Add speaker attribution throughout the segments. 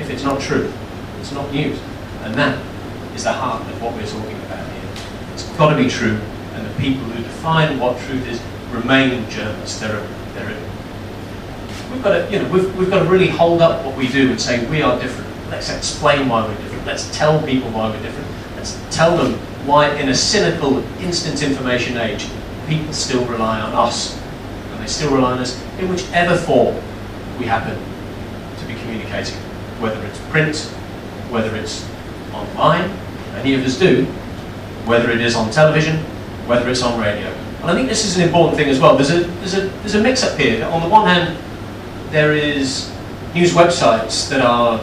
Speaker 1: if it's not true, it's not news. And that is the heart of what we're talking about here. It's got to be true, and the people who define what truth is remain journalists. We've got to, we've got to really hold up what we do and say we are different. Let's explain why we're different. Let's tell people why we're different. Let's tell them why, in a cynical, instant information age, people still rely on us, and they still rely on us in whichever form we happen to be communicating, whether it's print, whether it's online, many of us do, whether it is on television, whether it's on radio. And I think this is an important thing as well. There's a mix-up here. On the one hand, there is news websites that are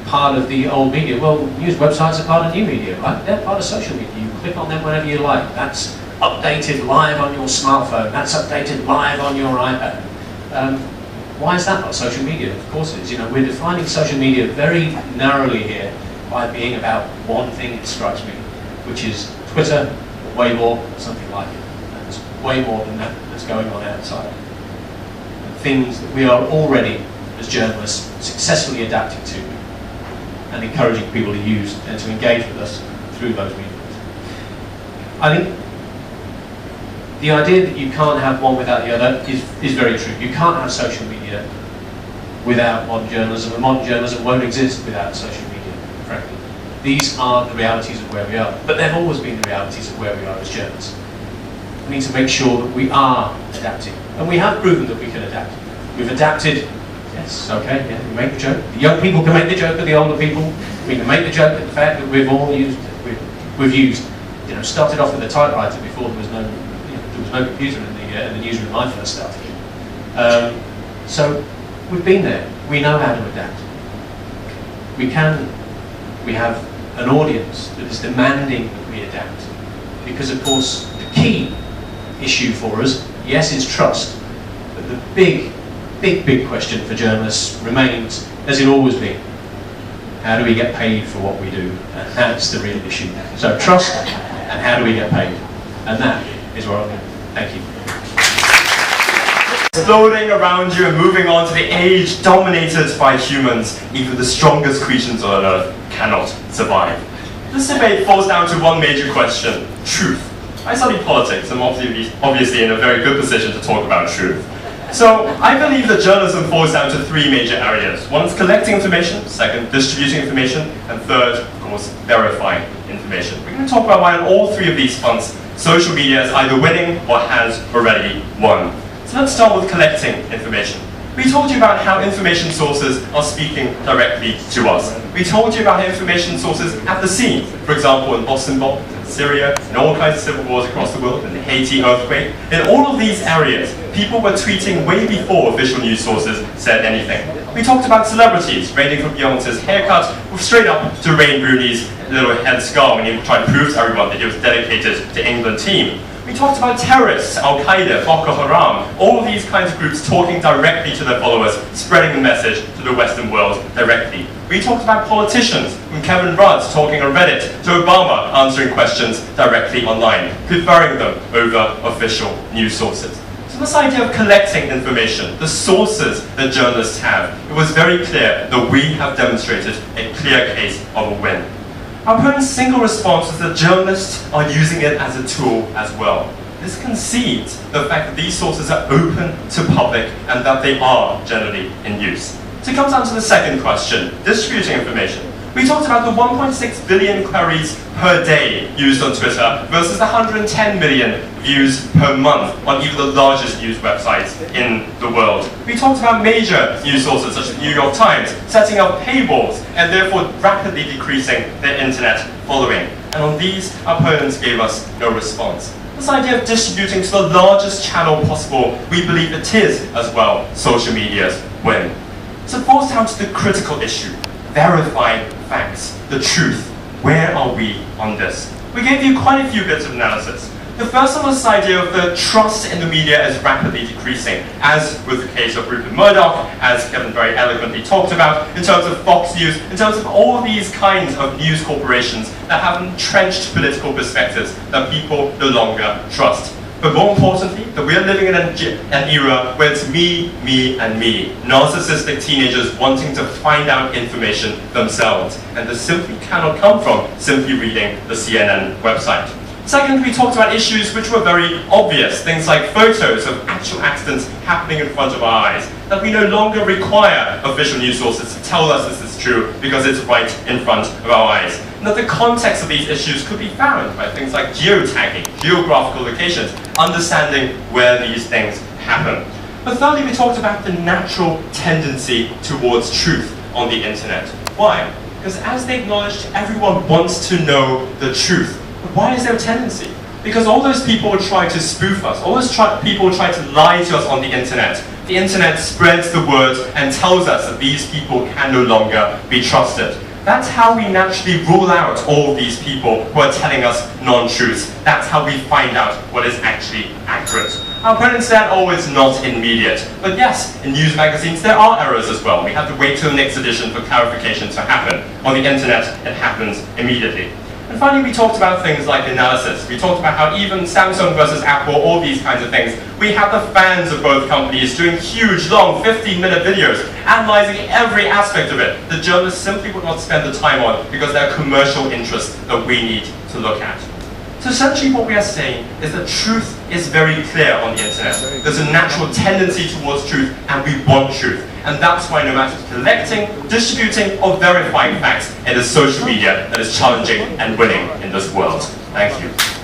Speaker 1: part of the old media. Well, news websites are part of new media, right? They're part of social media. You click on them whenever you like. That's updated live on your smartphone. That's updated live on your iPad. Why is that not social media? Of course it is. We're defining social media very narrowly here by being about one thing, it strikes me, which is Twitter, or Weibo, or something like it. And there's way more than that that's going on outside. And things that we are already, as journalists, successfully adapting to and encouraging people to use and to engage with us through those mediums. I think the idea that you can't have one without the other is very true. You can't have social media without modern journalism, and modern journalism won't exist without social media, frankly. These are the realities of where we are, but they've always been the realities of where we are as journalists. We need to make sure that we are adapting, and we have proven that we can adapt. We've adapted. Yes, okay, yeah, we make the joke. The young people can make the joke of the older people. We can make the joke of the fact that we've used, started off with a typewriter before there was no computer in the newsroom I first started. So we've been there. We know how to adapt. We have an audience that is demanding that we adapt. Because of course, the key issue for us, yes, is trust, but the big question for journalists remains, as it always been, how do we get paid for what we do? And that's the real issue. So trust, and how do we get paid? And that is where I'm going. Thank you.
Speaker 2: Exploding around you and moving on to the age dominated by humans, even the strongest creatures on Earth cannot survive. This debate falls down to one major question: truth. I study politics, and I'm obviously in a very good position to talk about truth. So I believe that journalism falls down to three major areas. One is collecting information, second, distributing information, and third, of course, verifying information. We're going to talk about why on all three of these fronts, social media is either winning or has already won. So let's start with collecting information. We told you about how information sources are speaking directly to us. We told you about how information sources at the scene, for example in Boston bombs, in Syria, in all kinds of civil wars across the world, in the Haiti earthquake. In all of these areas, people were tweeting way before official news sources said anything. We talked about celebrities, ranging from Beyonce's haircut straight up to Wayne Rooney's little head scar when he tried to prove to everyone that he was dedicated to England team. We talked about terrorists, Al-Qaeda, Boko Haram, all of these kinds of groups talking directly to their followers, spreading the message to the Western world directly. We talked about politicians, from Kevin Rudd talking on Reddit to Obama answering questions directly online, conferring them over official news sources. So this idea of collecting information, the sources that journalists have, it was very clear that we have demonstrated a clear case of a win. Our opponent's single response is that journalists are using it as a tool as well. This concedes the fact that these sources are open to public and that they are generally in use. So it comes down to the second question, distributing information. We talked about the 1.6 billion queries per day used on Twitter versus the 110 million views per month on even the largest news websites in the world. We talked about major news sources such as the New York Times setting up paywalls and therefore rapidly decreasing their internet following. And on these, our opponents gave us no response. This idea of distributing to the largest channel possible, we believe it is, as well, social media's win. So it boils down to the critical issue, verifying facts, the truth. Where are we on this? We gave you quite a few bits of analysis. The first one was this idea of the trust in the media is rapidly decreasing, as with the case of Rupert Murdoch, as Kevin very eloquently talked about, in terms of Fox News, in terms of all these kinds of news corporations that have entrenched political perspectives that people no longer trust. But more importantly, that we are living in an era where it's me, and me. Narcissistic teenagers wanting to find out information themselves. And this simply cannot come from simply reading the CNN website. Second, we talked about issues which were very obvious, things like photos of actual accidents happening in front of our eyes, that we no longer require official news sources to tell us this is true because it's right in front of our eyes. And that the context of these issues could be found by things like geotagging, geographical locations, understanding where these things happen. But thirdly, we talked about the natural tendency towards truth on the internet. Why? Because as they acknowledged, everyone wants to know the truth. But why is there a tendency? Because all those people will try to spoof us. All those people will try to lie to us on the internet. The internet spreads the word and tells us that these people can no longer be trusted. That's how we naturally rule out all these people who are telling us non-truths. That's how we find out what is actually accurate. Our opponents said, oh, it's not immediate. But yes, in news magazines there are errors as well. We have to wait till the next edition for clarification to happen. On the internet, it happens immediately. And finally, we talked about things like analysis. We talked about how even Samsung versus Apple, all these kinds of things, we have the fans of both companies doing huge, long, 15-minute videos, analyzing every aspect of it. The journalists simply would not spend the time on because there are commercial interests that we need to look at. So essentially what we are saying is that truth is very clear on the internet. There's a natural tendency towards truth, and we want truth. And that's why no matter collecting, distributing, or verifying facts, it is social media that is challenging and winning in this world. Thank you.